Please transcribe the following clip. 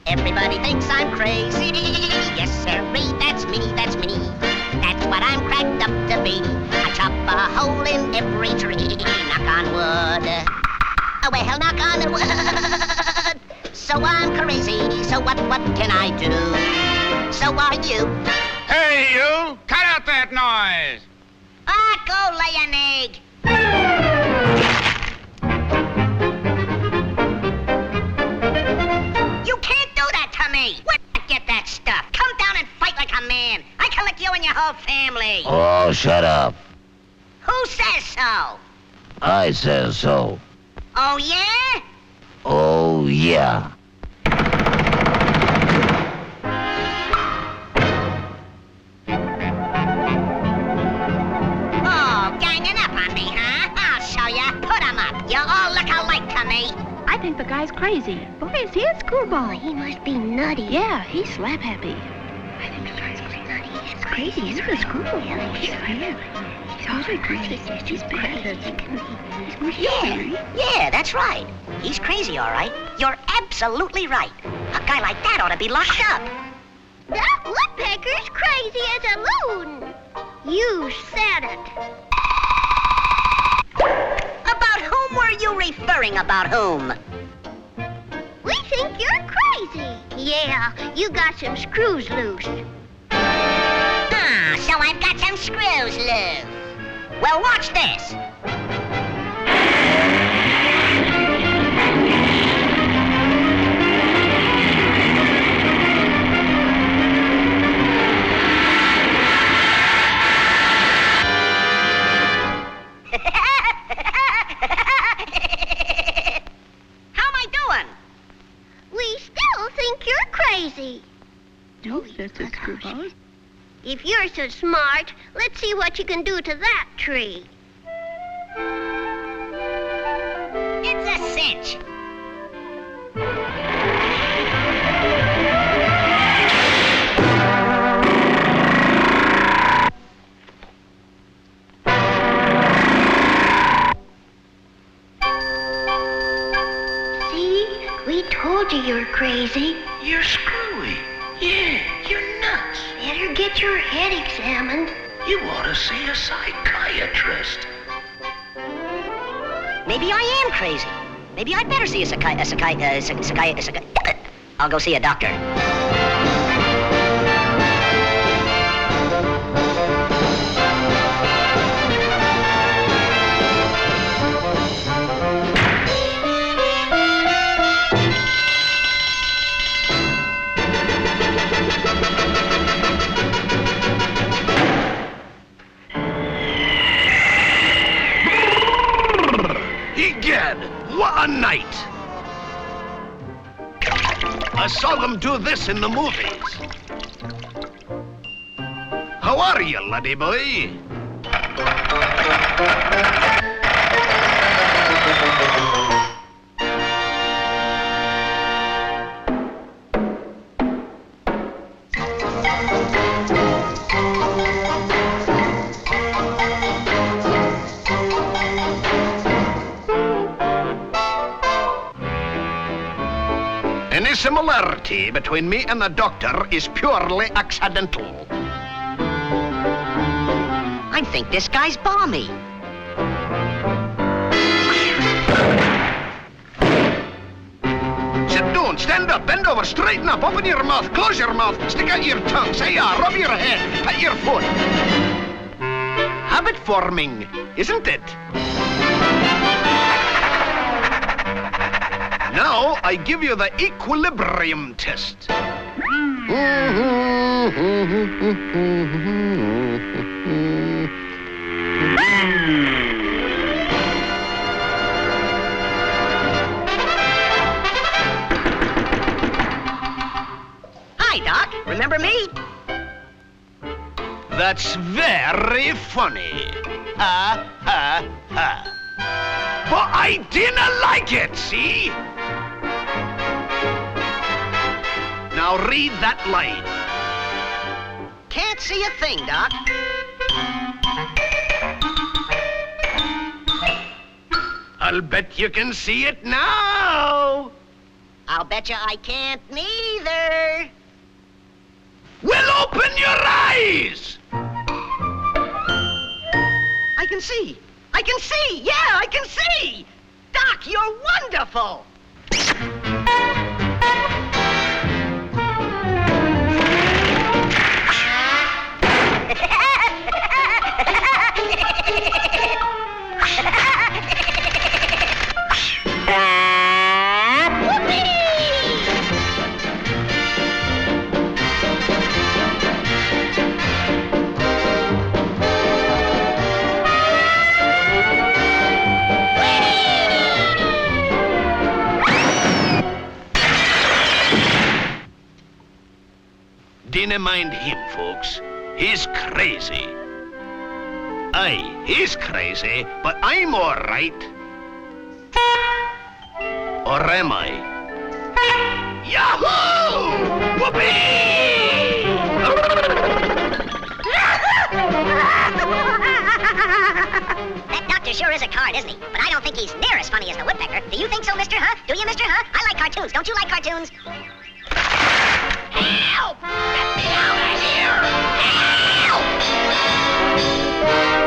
Everybody thinks I'm crazy. Yes, sirree, that's me, that's me. That's what I'm cracked up to be. I chop a hole in every tree. Knock on wood. Oh, well, knock on the wood. So I'm crazy, so what can I do? So are you. Hey, you! Cut out that noise! Ah, go lay an egg. You can't do that to me. Where'd you get that stuff? Come down and fight like a man. I can lick you and your whole family. Oh, shut up. Who says so? I says so. Oh, yeah? Oh, yeah. Oh, ganging up on me, huh? I'll show ya. Put 'em up. You all look alike to me. I think the guy's crazy. Boy, is he a screwball. He must be nutty. Yeah, he's slap happy. I think the guy's nutty. He's crazy. He's a screwball. Yeah, he's crazy. He's totally crazy. He's bad. Yeah, that's right. He's crazy, all right. You're absolutely right. A guy like that ought to be locked up. That woodpecker's crazy as a loon. You said it. About whom were you referring? About whom? We think you're crazy. Yeah, you got some screws loose. Ah, so I've got some screws loose. Well, watch this. Crazy. No, Mr. Screwball. If you're so smart, let's see what you can do to that tree. It's a cinch. See? We told you you're crazy. You're screwy. Yeah, you're nuts. Better get your head examined. You ought to see a psychiatrist. Maybe I am crazy. Maybe I'd better see a I'll go see a doctor. What a night! I saw them do this in the movies. How are you, laddie boy? Any similarity between me and the doctor is purely accidental. I think this guy's balmy. Sit down, stand up, bend over, straighten up, open your mouth, close your mouth, stick out your tongue, say yeah, rub your head, pat your foot. Habit forming, isn't it? Now, I give you the equilibrium test. Hi, Doc. Remember me? That's very funny. Ha, ha, ha. But I didn't like it, see? Now read that line. Can't see a thing, Doc. I'll bet you can see it now. I'll betcha I can't neither. Well, open your eyes! I can see. I can see. Yeah, I can see. Doc, you're wonderful. Dinna mind him, folks. He's crazy. Aye, he's crazy, but I'm all right. Or am I? Yahoo! Whoopee! That doctor sure is a card, isn't he? But I don't think he's near as funny as the woodpecker. Do you think so, mister, huh? Do you, mister, huh? I like cartoons. Don't you like cartoons? Help! Get me out of here! Help!